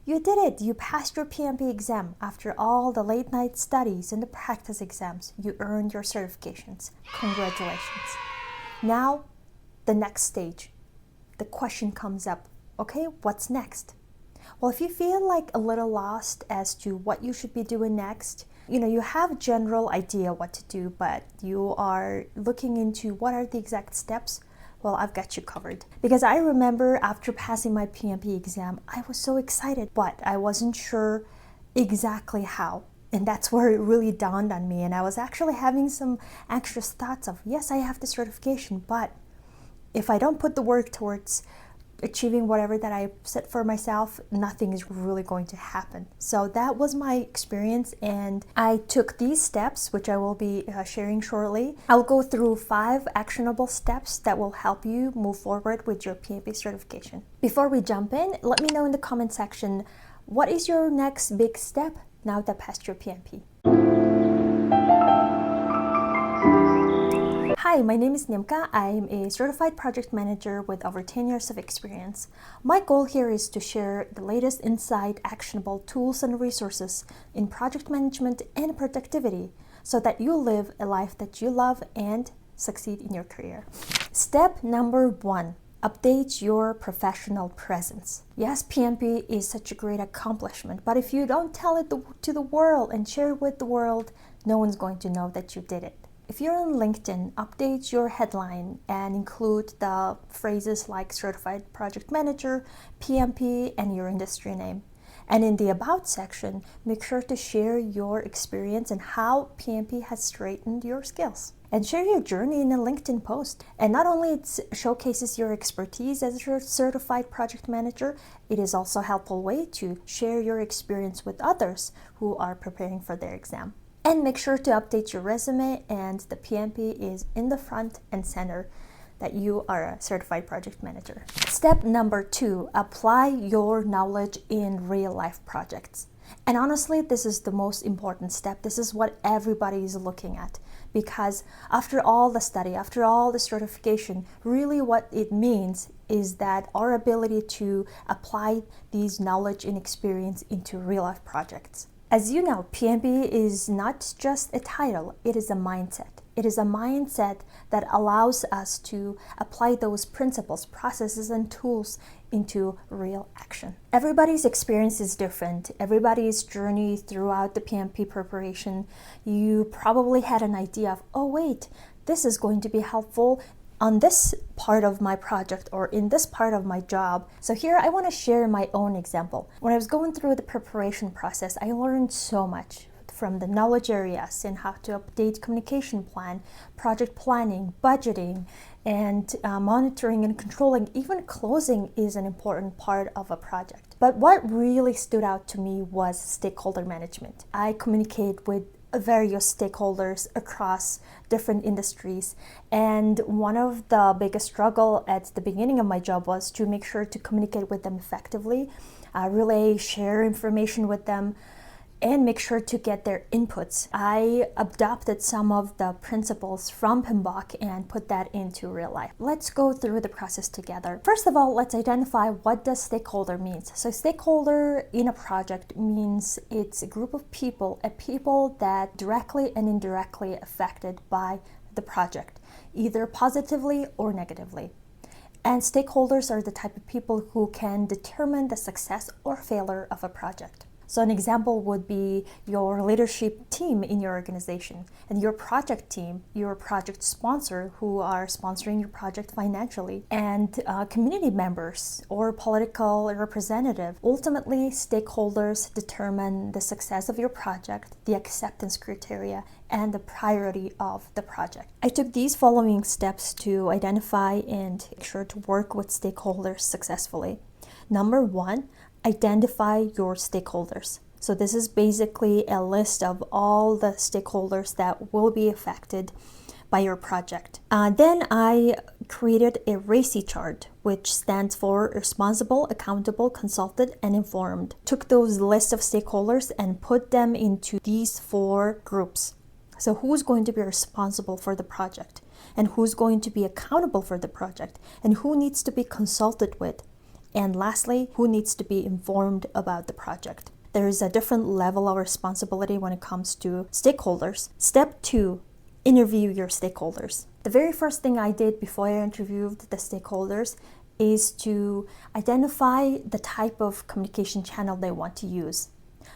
You did it! You passed your PMP exam. After all the late night studies and the practice exams, you earned your certifications. Congratulations. Now, the next stage. The question comes up, okay, what's next? Well, if you feel like a little lost as to what you should be doing next, you have a general idea what to do, but you are looking into what are the exact steps. Well, I've got you covered. Because I remember after passing my PMP exam, I was so excited, but I wasn't sure exactly how. And that's where it really dawned on me. And I was actually having some anxious thoughts of, yes, I have the certification, but if I don't put the work towards achieving whatever that I set for myself, nothing is really going to happen. So that was my experience, and I took these steps, which I will be sharing shortly. I'll go through 5 actionable steps that will help you move forward with your PMP certification. Before we jump in, let me know in the comment section, what is your next big step now that passed your PMP? Hi, my name is Nimka. I'm a certified project manager with over 10 years of experience. My goal here is to share the latest insight, actionable tools and resources in project management and productivity so that you live a life that you love and succeed in your career. Step number 1, update your professional presence. Yes, PMP is such a great accomplishment, but if you don't tell it to the world and share it with the world, no one's going to know that you did it. If you're on LinkedIn, update your headline and include the phrases like Certified Project Manager, PMP, and your industry name. And in the About section, make sure to share your experience and how PMP has straightened your skills. And share your journey in a LinkedIn post. And not only it showcases your expertise as a certified project manager, it is also a helpful way to share your experience with others who are preparing for their exam. And make sure to update your resume, and the PMP is in the front and center that you are a certified project manager. Step number 2, apply your knowledge in real life projects. And honestly, this is the most important step. This is what everybody is looking at, because after all the study, after all the certification, really what it means is that our ability to apply these knowledge and experience into real life projects. As you know, PMP is not just a title, it is a mindset. It is a mindset that allows us to apply those principles, processes, and tools into real action. Everybody's experience is different. Everybody's journey throughout the PMP preparation, you probably had an idea of, oh wait, this is going to be helpful on this part of my project or in this part of my job. So here I want to share my own example. When I was going through the preparation process, I learned so much from the knowledge areas and how to update communication plan, project planning, budgeting, and monitoring and controlling. Even closing is an important part of a project. But what really stood out to me was stakeholder management. I communicate with various stakeholders across different industries, and one of the biggest struggle at the beginning of my job was to make sure to communicate with them effectively, relay, share information with them, and make sure to get their inputs. I adopted some of the principles from PMBOK and put that into real life. Let's go through the process together. First of all, let's identify what does stakeholder means. So stakeholder in a project means it's a group of people, that directly and indirectly affected by the project, either positively or negatively. And stakeholders are the type of people who can determine the success or failure of a project. So an example would be your leadership team in your organization and your project team, your project sponsor who are sponsoring your project financially, and community members or political representative. Ultimately, stakeholders determine the success of your project, the acceptance criteria, and the priority of the project. I took these following steps to identify and make sure to work with stakeholders successfully. Number 1, identify your stakeholders. So this is basically a list of all the stakeholders that will be affected by your project. Then I created a RACI chart, which stands for Responsible, Accountable, Consulted, and Informed. Took those list of stakeholders and put them into these 4 groups. So who's going to be responsible for the project, and who's going to be accountable for the project, and who needs to be consulted with, And lastly, who needs to be informed about the project? There is a different level of responsibility when it comes to stakeholders. Step 2, interview your stakeholders. The very first thing I did before I interviewed the stakeholders is to identify the type of communication channel they want to use.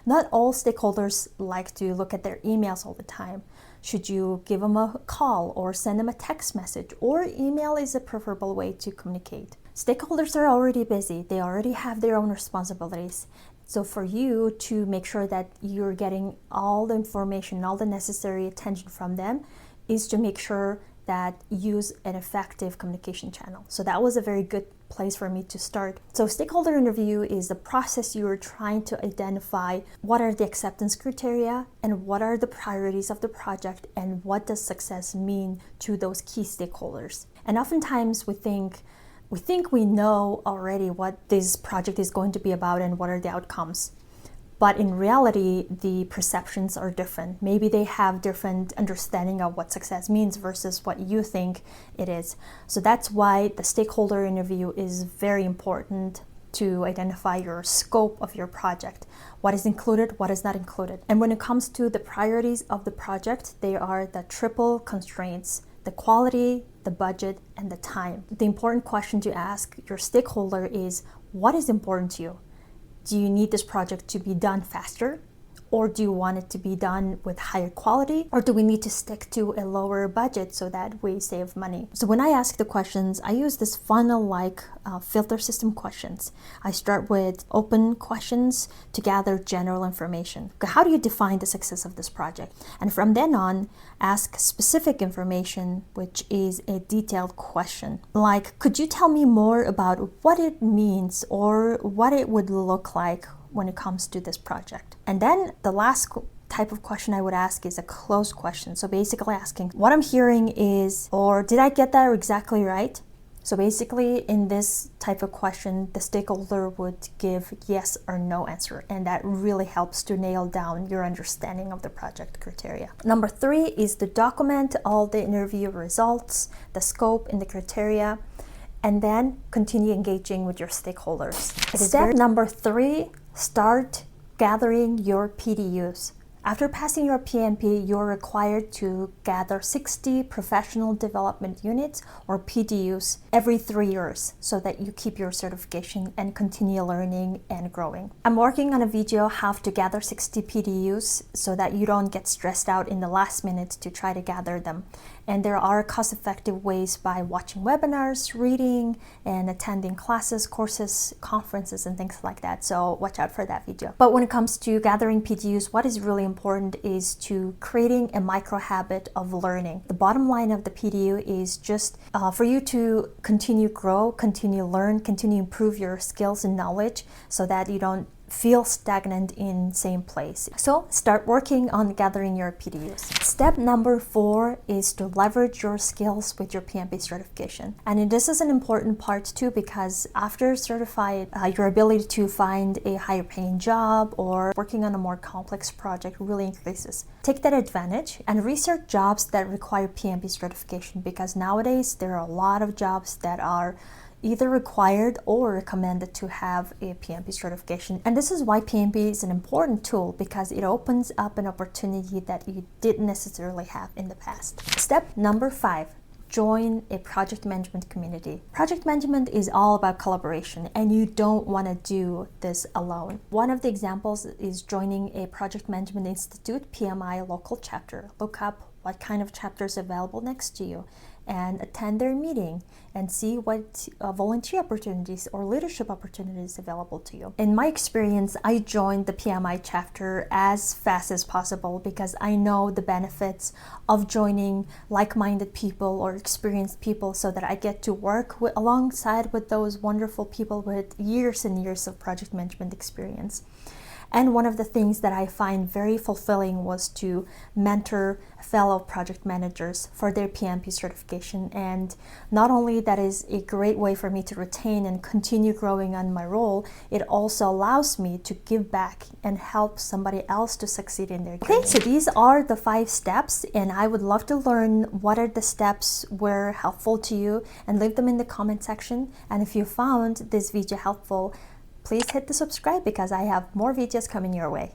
Not all stakeholders like to look at their emails all the time. Should you give them a call or send them a text message, or email is a preferable way to communicate? Stakeholders are already busy. They already have their own responsibilities. So for you to make sure that you're getting all the information, all the necessary attention from them, is to make sure that you use an effective communication channel. So that was a very good place for me to start. So stakeholder interview is the process you are trying to identify what are the acceptance criteria and what are the priorities of the project and what does success mean to those key stakeholders. And oftentimes we think we know already what this project is going to be about and what are the outcomes. But in reality, the perceptions are different. Maybe they have different understanding of what success means versus what you think it is. So that's why the stakeholder interview is very important to identify your scope of your project. What is included, what is not included. And when it comes to the priorities of the project, they are the triple constraints: the quality, the budget, and the time. The important question to ask your stakeholder is, what is important to you? Do you need this project to be done faster? Or do you want it to be done with higher quality? Or do we need to stick to a lower budget so that we save money? So when I ask the questions, I use this funnel-like filter system questions. I start with open questions to gather general information. How do you define the success of this project? And from then on, ask specific information, which is a detailed question. Like, could you tell me more about what it means or what it would look like when it comes to this project? And then the last type of question I would ask is a closed question. So basically asking, what I'm hearing is, or did I get that exactly right? So basically in this type of question, the stakeholder would give yes or no answer. And that really helps to nail down your understanding of the project criteria. Number 3 is to document all the interview results, the scope and the criteria, and then continue engaging with your stakeholders. Step number 3, start gathering your PDUs. After passing your PMP, you're required to gather 60 professional development units or PDUs every 3 years so that you keep your certification and continue learning and growing. I'm working on a video how to gather 60 PDUs so that you don't get stressed out in the last minute to try to gather them. And there are cost-effective ways by watching webinars, reading, and attending classes, courses, conferences, and things like that. So watch out for that video. But when it comes to gathering PDUs, what is really important is to creating a micro habit of learning. The bottom line of the PDU is just for you to continue grow, continue learn, continue improve your skills and knowledge so that you don't feel stagnant in same place. So start working on gathering your PDUs. Step number 4 is to leverage your skills with your PMP certification. And this is an important part too, because after certified, your ability to find a higher paying job or working on a more complex project really increases. Take that advantage and research jobs that require PMP certification, because nowadays there are a lot of jobs that are either required or recommended to have a PMP certification. And this is why PMP is an important tool, because it opens up an opportunity that you didn't necessarily have in the past. Step number 5, join a project management community. Project management is all about collaboration, and you don't want to do this alone. One of the examples is joining a Project Management Institute PMI local chapter. Look up what kind of chapter is available next to you and attend their meeting and see what volunteer opportunities or leadership opportunities available to you. In my experience, I joined the PMI chapter as fast as possible because I know the benefits of joining like-minded people or experienced people so that I get to work alongside with those wonderful people with years and years of project management experience. And one of the things that I find very fulfilling was to mentor fellow project managers for their PMP certification. And not only that is a great way for me to retain and continue growing on my role, it also allows me to give back and help somebody else to succeed in their career. Okay, so these are the 5 steps, and I would love to learn what are the steps were helpful to you, and leave them in the comment section. And if you found this video helpful, please hit the subscribe because I have more videos coming your way.